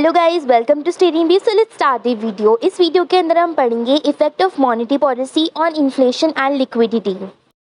Hello guys, welcome to study India. So let's start the video. इस video के अंदर हम पढ़ेंगे effect of monetary policy on inflation and liquidity.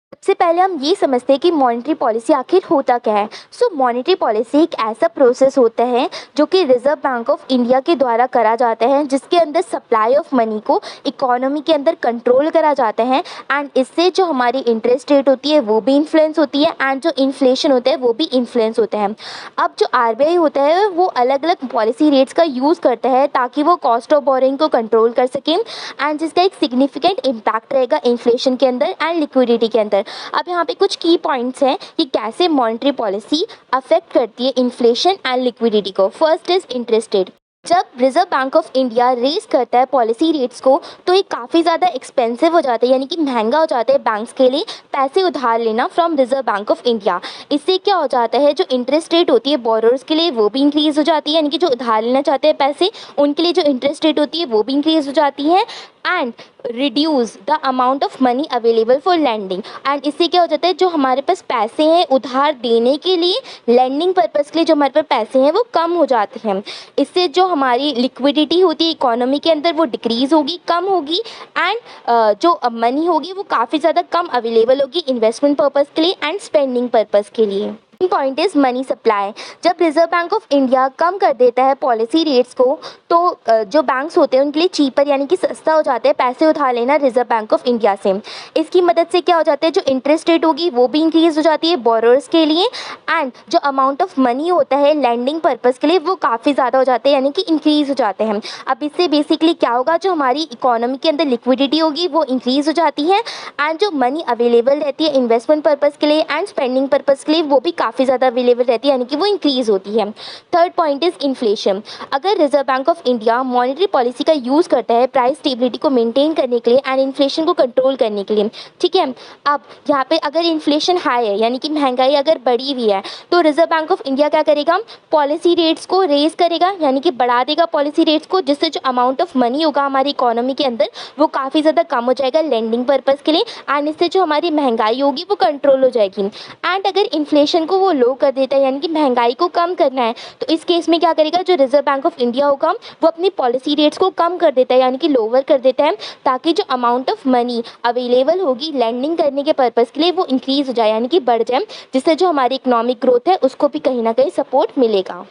सबसे पहले हम ये समझते हैं कि मॉनेटरी पॉलिसी आखिर होता क्या है। सो मॉनेटरी पॉलिसी एक ऐसा प्रोसेस होता है जो कि रिजर्व बैंक ऑफ इंडिया के द्वारा करा जाता है, जिसके अंदर सप्लाई ऑफ मनी को इकोनॉमी के अंदर कंट्रोल करा जाता है एंड इससे जो हमारी इंटरेस्ट रेट होती है वो भी इन्फ्लुएंस होती है एंड जो इन्फ्लेशन होता है वो भी इन्फ्लुएंस होता है। अब जो आरबीआई होता है वो अलग अलग पॉलिसी रेट्स का यूज़ करता है ताकि वो कॉस्ट ऑफ बोरिंग को कंट्रोल कर सकें एंड जिसका एक सिग्निफिकेंट इम्पैक्ट रहेगा इन्फ्लेशन के अंदर एंड लिक्विडिटी के अंदर। अब यहाँ पे कुछ की पॉइंट्स हैं कि कैसे मॉनेटरी पॉलिसी अफेक्ट करती है इन्फ्लेशन एंड लिक्विडिटी को। First is interest rate. जब Reserve Bank of India raise करता है पॉलिसी रेट्स को तो ये काफ़ी ज़्यादा एक्सपेंसिव हो जाता है, यानी कि महंगा हो जाता है बैंक्स के लिए पैसे उधार लेना from reserve Bank of India. इससे क्या हो जाता है, जो इंटरेस्ट रेट होती है बोरोअर्स के लिए वो भी इंक्रीज़ हो जाती है, यानी कि जो उधार लेना चाहते हैं पैसे उनके लिए जो इंटरेस्ट रेट होती है वो भी इंक्रीज़ हो जाती है and reduce the amount of money available for lending. And इससे क्या हो जाता है, जो हमारे पास पैसे हैं उधार देने के लिए लैंडिंग पर्पज़ के लिए जो हमारे पास पैसे हैं वो कम हो जाते हैं। इससे जो हमारी लिक्विडिटी होती है इकोनॉमी के अंदर वो डिक्रीज़ होगी, कम होगी एंड जो मनी होगी वो काफ़ी ज़्यादा कम अवेलेबल होगी इन्वेस्टमेंट पर्पज़ के लिए एंड स्पेंडिंग पर्पज़ के लिए। Point is money supply. जब रिजर्व बैंक ऑफ इंडिया कम कर देता है पॉलिसी रेट्स को तो जो बैंक्स होते हैं उनके लिए चीपर यानी कि सस्ता हो जाता है पैसे उधार लेना रिजर्व बैंक ऑफ इंडिया से। इसकी मदद से क्या हो जाता है, जो इंटरेस्ट रेट होगी वो भी इंक्रीज़ हो जाती है बोरोअर्स के लिए एंड जो अमाउंट ऑफ मनी होता है लैंडिंग पर्पज़ के लिए वो काफ़ी ज़्यादा हो जाते हैं, यानी कि इंक्रीज़ हो जाते हैं। अब इससे बेसिकली क्या होगा, जो हमारी इकोनॉमी के अंदर लिक्विडिटी होगी वो इंक्रीज़ हो जाती है एंड जो मनी अवेलेबल रहती है इन्वेस्टमेंट पर्पज़ के लिए एंड स्पेंडिंग पर्पज़ के लिए वो भी काफ़ी ज़्यादा अवेलेबल रहती है, यानी कि वो इंक्रीज़ होती है। Third point is inflation. अगर Reserve Bank of India monetary policy का यूज़ करता है प्राइस स्टेबिलिटी को मेंटेन करने के लिए एंड इन्फ्लेशन को कंट्रोल करने के लिए, ठीक है। अब यहाँ पे अगर इन्फ्लेशन हाई है यानी कि महंगाई अगर बढ़ी हुई है तो रिजर्व बैंक ऑफ इंडिया क्या करेगा, पॉलिसी रेट्स को रेज करेगा यानी कि बढ़ा देगा पॉलिसी रेट्स को, जिससे जो अमाउंट ऑफ मनी होगा हमारी इकोनॉमी के अंदर वो काफ़ी ज़्यादा कम हो जाएगा लैंडिंग पर्पज़ के लिए एंड इससे जो हमारी महंगाई होगी वो कंट्रोल हो जाएगी। एंड अगर इन्फ्लेशन को वो लो कर देता है यानी कि महंगाई को कम करना है तो इस केस में क्या करेगा, जो रिजर्व बैंक ऑफ इंडिया होगा वो अपनी पॉलिसी रेट्स को कम कर देता है यानी कि लोअर कर देता है, ताकि जो अमाउंट ऑफ मनी अवेलेबल होगी लैंडिंग करने के पर्पज़ के लिए वो इंक्रीज़ हो जाए यानी कि बढ़ जाए, जिससे जो हमारी इकोनॉमिक ग्रोथ है उसको भी कहीं ना कहीं सपोर्ट मिलेगा।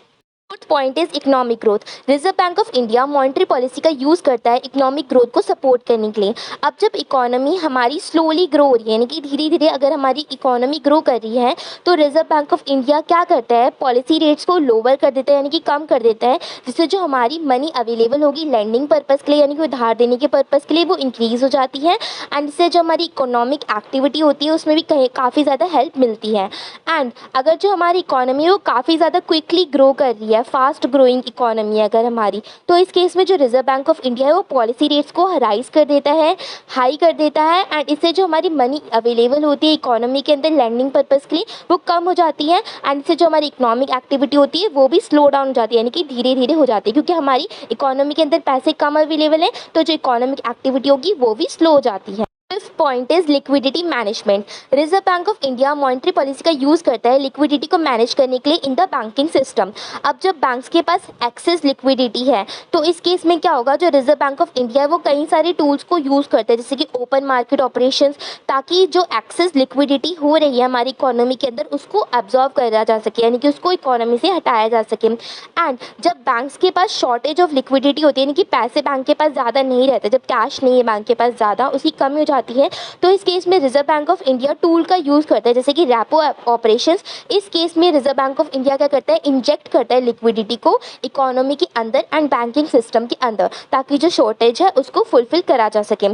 Fourth point is economic growth. Reserve Bank of India monetary policy का यूज़ करता है इकोनॉमिक ग्रोथ को सपोर्ट करने के लिए। अब जब इकोनॉमी हमारी स्लोली ग्रो हो रही है यानी कि धीरे धीरे अगर हमारी इकोनॉमी ग्रो कर रही है तो रिजर्व बैंक ऑफ इंडिया क्या करता है, पॉलिसी रेट्स को लोअर कर देता है यानी कि कम कर देता है, जिससे जो हमारी मनी अवेलेबल होगी लैंडिंग पर्पज़ के लिए यानी कि उधार देने के पर्पज़ के लिए वो इंक्रीज़ हो जाती है एंड इससे जो हमारी इकोनॉमिक एक्टिविटी होती है उसमें भी काफ़ी ज़्यादा हेल्प मिलती है। एंड अगर जो हमारी इकोनॉमी है वो काफ़ी ज़्यादा क्विकली ग्रो कर रही है, फास्ट ग्रोइंग इकोनॉमी है अगर हमारी, तो इस केस में जो रिजर्व बैंक ऑफ इंडिया है वो पॉलिसी रेट्स को राइज कर देता है, हाई कर देता है एंड इससे जो हमारी मनी अवेलेबल होती है इकोनॉमी के अंदर लैंडिंग पर्पज़ के लिए वो कम हो जाती है एंड इससे जो हमारी इकोनॉमिक एक्टिविटी होती है वो भी स्लो डाउन हो जाती है यानी कि धीरे धीरे हो जाती है, क्योंकि हमारी इकोनॉमी के अंदर पैसे कम अवेलेबल हैं तो जो इकोनॉमिक एक्टिविटी होगी वो भी स्लो हो जाती है। Fifth point is liquidity management. Reserve Bank of India monetary policy का यूज़ करता है लिक्विडिटी को मैनेज करने के लिए इन द बैंकिंग सिस्टम। अब जब बैंक्स के पास एक्सेस लिक्विडिटी है तो इस केस में क्या होगा, जो रिजर्व बैंक ऑफ इंडिया है वो कई सारे टूल्स को यूज़ करता है जैसे कि ओपन मार्केट ऑपरेशंस, ताकि जो एक्सेस लिक्विडिटी हो रही है हमारी इकोनॉमी के अंदर उसको एब्जॉर्व करा जा सके यानी कि उसको इकोनॉमी से हटाया जा सके। एंड जब बैंक्स के पास शॉर्टेज ऑफ लिक्विडिटी होती है यानी कि पैसे बैंक के पास ज़्यादा नहीं रहते, जब कैश नहीं है बैंक के पास ज़्यादा उसकी कमी हो जाती है तो इस केस में reserve Bank of India tool का यूज़ करता है जैसे कि रेपो ऑपरेशंस। इस केस में रिजर्व बैंक ऑफ इंडिया क्या करता है, इंजेक्ट करता है लिक्विडिटी को इकोनॉमी के अंदर एंड बैंकिंग सिस्टम के अंदर, ताकि जो शॉर्टेज है उसको फुलफिल करा जा सके।